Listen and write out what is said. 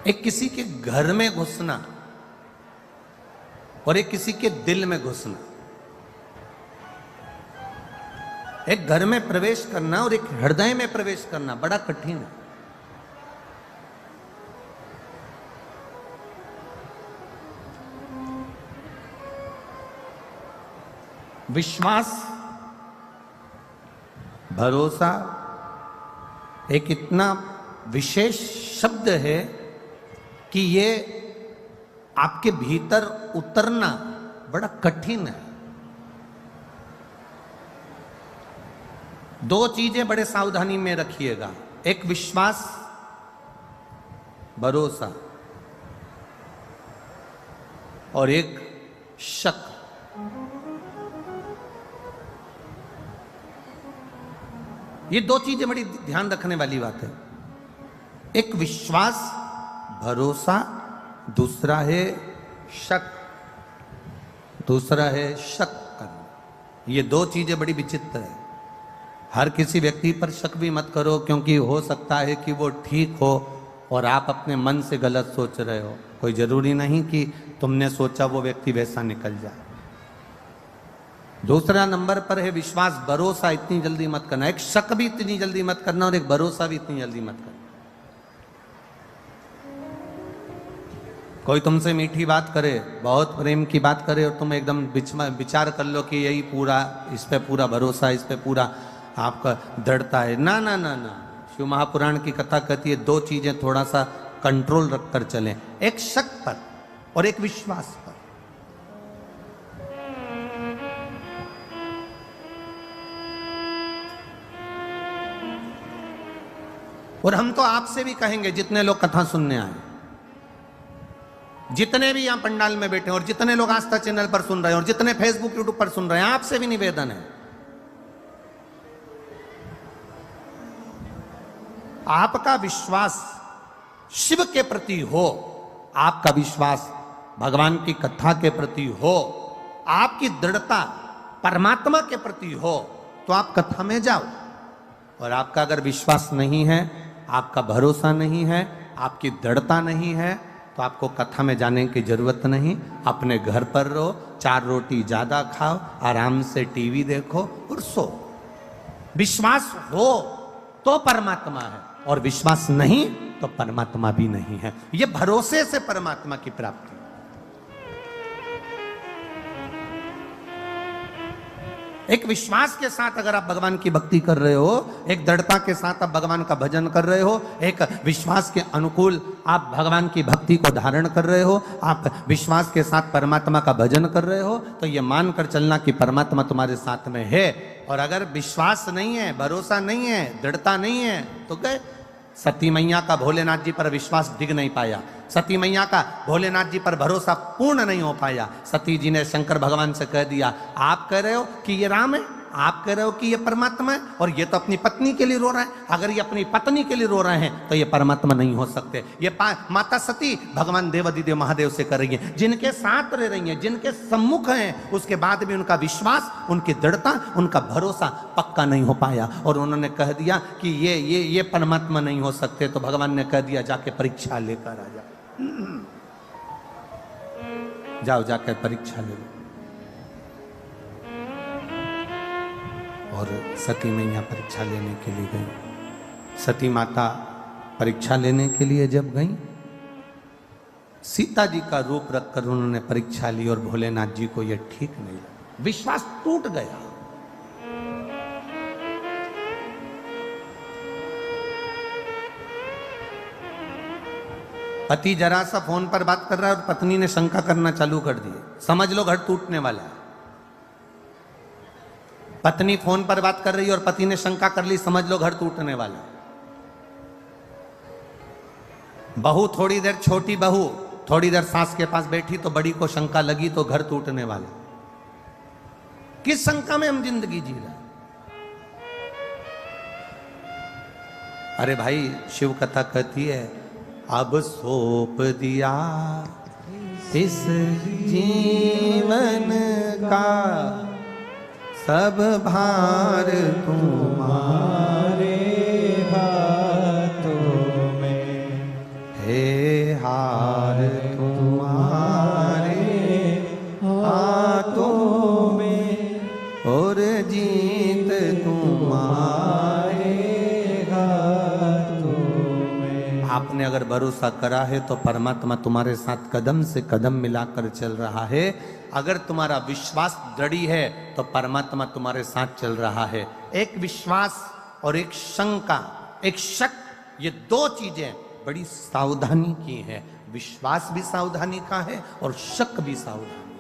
एक किसी के घर में घुसना और एक किसी के दिल में घुसना। एक घर में प्रवेश करना और एक हृदय में प्रवेश करना बड़ा कठिन है। विश्वास, भरोसा एक इतना विशेष शब्द है कि ये आपके भीतर उतरना बड़ा कठिन है। दो चीजें बड़े सावधानी में रखिएगा, एक विश्वास, भरोसा, और एक शक। ये दो चीजें बड़ी ध्यान रखने वाली बात है। एक विश्वास, भरोसा, दूसरा है शक, दूसरा है शक करना। ये दो चीजें बड़ी विचित्र है। हर किसी व्यक्ति पर शक भी मत करो, क्योंकि हो सकता है कि वो ठीक हो और आप अपने मन से गलत सोच रहे हो। कोई जरूरी नहीं कि तुमने सोचा वो व्यक्ति वैसा निकल जाए। दूसरा नंबर पर है विश्वास, भरोसा इतनी जल्दी मत करना। एक शक भी इतनी जल्दी मत करना और एक भरोसा भी इतनी जल्दी मत करना। कोई तुमसे मीठी बात करे, बहुत प्रेम की बात करे और तुम एकदम विचार कर लो कि यही पूरा, इस पे पूरा भरोसा, इस पे पूरा आपका दृढ़ता है। ना ना ना ना, शिव महापुराण की कथा कहती है दो चीजें थोड़ा सा कंट्रोल रखकर चलें, एक शक पर और एक विश्वास पर। और हम तो आपसे भी कहेंगे, जितने लोग कथा सुनने आए, जितने भी यहां पंडाल में बैठे और जितने लोग आस्था चैनल पर सुन रहे हैं और जितने फेसबुक यूट्यूब पर सुन रहे हैं, आपसे भी निवेदन है, आपका विश्वास शिव के प्रति हो, आपका विश्वास भगवान की कथा के प्रति हो, आपकी दृढ़ता परमात्मा के प्रति हो, तो आप कथा में जाओ। और आपका अगर विश्वास नहीं है, आपका भरोसा नहीं है, आपकी दृढ़ता नहीं है, तो आपको कथा में जाने की जरूरत नहीं। अपने घर पर रहो, 4 रोटी ज्यादा खाओ, आराम से टीवी देखो और सो। विश्वास हो तो परमात्मा है, और विश्वास नहीं तो परमात्मा भी नहीं है। यह भरोसे से परमात्मा की प्राप्ति। एक विश्वास के साथ अगर आप भगवान की भक्ति कर रहे हो, एक दृढ़ता के साथ आप भगवान का भजन कर रहे हो, एक विश्वास के अनुकूल आप भगवान की भक्ति को धारण कर रहे हो, आप विश्वास के साथ परमात्मा का भजन कर रहे हो, तो ये मानकर चलना कि परमात्मा तुम्हारे साथ में है। और अगर विश्वास नहीं है, भरोसा नहीं है, दृढ़ता नहीं है, तो गए। सती मैया का भोलेनाथ जी पर विश्वास डिग नहीं पाया, सती मैया का भोलेनाथ जी पर भरोसा पूर्ण नहीं हो पाया। सती जी ने शंकर भगवान से कह दिया, आप कह रहे हो कि ये राम है, आप कह रहे हो कि ये परमात्मा है, और ये तो अपनी पत्नी के लिए रो रहा है। अगर ये अपनी पत्नी के लिए रो रहे हैं तो ये परमात्मा नहीं हो सकते। ये माता सती भगवान देवादिदेव महादेव से कर रही है, जिनके साथ रह रही हैं, जिनके सम्मुख हैं, उसके बाद भी उनका विश्वास, उनकी दृढ़ता, उनका भरोसा पक्का नहीं हो पाया। और उन्होंने कह दिया कि ये परमात्मा नहीं हो सकते। तो भगवान ने कह दिया, जाके परीक्षा लेकर आ जाओ, जाओ जाकर परीक्षा ले लो। और सती मैया परीक्षा लेने के लिए गई। सती माता परीक्षा लेने के लिए जब गई, सीता जी का रूप रखकर उन्होंने परीक्षा ली और भोलेनाथ जी को यह ठीक नहीं लगा, विश्वास टूट गया। पति जरा सा फोन पर बात कर रहा है और पत्नी ने शंका करना चालू कर दी, समझ लो घर टूटने वाला है। पत्नी फोन पर बात कर रही है और पति ने शंका कर ली, समझ लो घर टूटने वाला है। बहू थोड़ी देर, छोटी बहू थोड़ी देर सास के पास बैठी तो बड़ी को शंका लगी, तो घर टूटने वाला। किस शंका में हम जिंदगी जी रहे? अरे भाई, शिव कथा कहती है, अब सौंप दिया इस जीवन का सब भार तुम्हारे हाथों में, हे हार तुम्हारे हाथों में और जीत तुम्हारे हाथों में। आपने अगर भरोसा करा है तो परमात्मा तुम्हारे साथ कदम से कदम मिलाकर चल रहा है। अगर तुम्हारा विश्वास दृढ़ है तो परमात्मा तुम्हारे साथ चल रहा है। एक विश्वास और एक शंका, एक शक, ये दो चीजें बड़ी सावधानी की है। विश्वास भी सावधानी का है और शक भी सावधानी।